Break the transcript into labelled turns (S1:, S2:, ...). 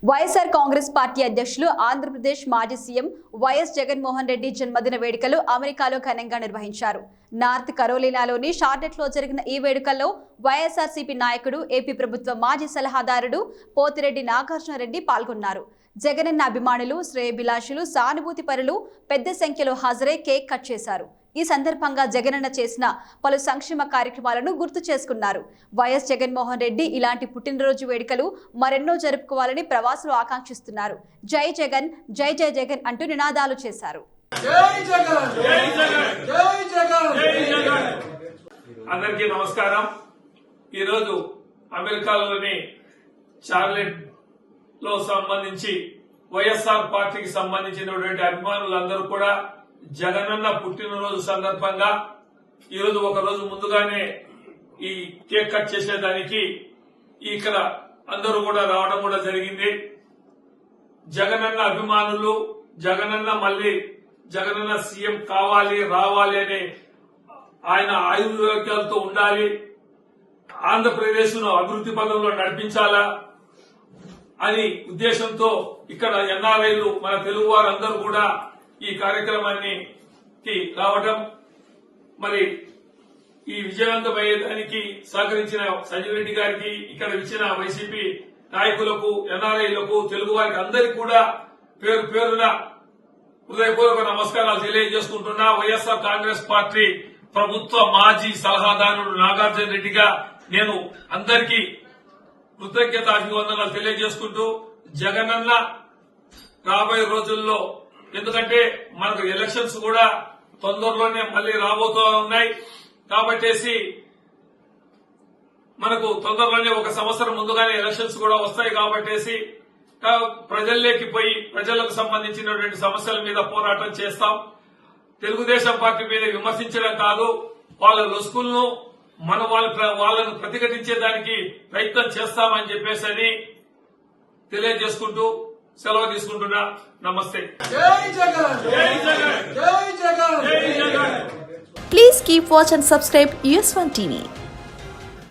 S1: YSR Congress party అధ్యక్షులు ఆంధ్రప్రదేశ్ మాజీ CM YS Jaganmohan Reddy జన్మదిన వేడుకలు అమెరికాలో ఘనంగా నిర్వహించారు. నార్త్ కరోలినాలోని షార్లెట్లో జరిగిన ఈ వేడుకల్లో వైఎస్ఆర్సీపీ నాయకుడు, ఏపీ ప్రభుత్వ మాజీ సలహాదారుడు పోతిరెడ్డి నాగార్జునరెడ్డి పాల్గొన్నారు. జగనన్న అభిమానులు, శ్రేయోభిలాషులు, సానుభూతి పరులు పెద్ద సంఖ్యలో హాజరై కేక్ కట్ చేశారు. ఈ సందర్భంగా జగనన్న చేసిన పలు సంక్షేమ కార్యక్రమాలను గుర్తు చేసుకున్నారు. వైఎస్ జగన్మోహన్ రెడ్డి ఇలాంటి పుట్టినరోజు వేడుకలు మరెన్నో జరుపుకోవాలని ప్రవాసులు ఆకాంక్షిస్తున్నారు. జై జగన్, జై జై జగన్ అంటూ నినాదాలు చేశారు.
S2: అందరికీ నమస్కారం. ఈరోజు అమెరికాలోని షార్లెట్ లో సంబంధించి వైఎస్ఆర్ పార్టీకి సంబంధించినటువంటి అభిమానులందరూ కూడా జగనన్న పుట్టినరోజు సందర్భంగా ఈరోజు ఒక రోజు ముందుగానే ఈ కేక్ కట్ చేసేదానికి ఇక్కడ అందరూ కూడా రావడం కూడా జరిగింది. జగనన్న అభిమానులు, జగనన్న జగనన్న సీఎం కావాలి, రావాలి అనే ఆయన ఆయుర్వేదాలతో ఉండాలి, ఆంధ్రప్రదేశ్ ను అభివృద్ది పథంలో నడిపించాలా అని ఉద్దేశంతో ఇక్కడ ఎన్ఆర్ఐలు, మన తెలుగు వారందరూ కూడా ఈ కార్యక్రమానికి రావడం, మరి ఈ విజయవంతమయ్యేదానికి సహకరించిన సంజీవ్ రెడ్డి గారికి, ఇక్కడ ఇచ్చిన వైసీపీ నాయకులకు, ఎన్ఆర్ఐలకు, తెలుగు వారికి అందరికీ కూడా పేరు పేరున హృదయపూర్వక నమస్కారాలు తెలియజేసుకుంటున్నా. వైఎస్ఆర్ కాంగ్రెస్ పార్టీ ప్రభుత్వ మాజీ సలహాదారుడు నాగార్జున రెడ్డిగా నేను అందరికీ కృతజ్ఞత అభివందనాలు తెలియజేసుకుంటూ, జగనన్న రాబోయే రోజుల్లో, ఎందుకంటే మనకు ఎలక్షన్స్ కూడా తొందరలోనే మళ్లీ రాబోతూ ఉన్నాయి కాబట్టేసి మనకు తొందరలోనే ఒక సంవత్సరం ముందుగానే ఎలక్షన్స్ కూడా వస్తాయి కాబట్టేసి ప్రజల్లోకి పోయి ప్రజలకు సంబంధించినటువంటి సమస్యల మీద పోరాటం చేస్తాం. తెలుగుదేశం పార్టీ మీద విమర్శించడం కాదు, వాళ్ళ లొసుకులను వాళ్ళను ప్రతిఘటించేదానికి ప్రయత్నం చేస్తామని చెప్పేసి తెలియజేసుకుంటూ సెలవు తీసుకుంటున్నా. నమస్తే.
S3: Please keep watch and subscribe US1 TV.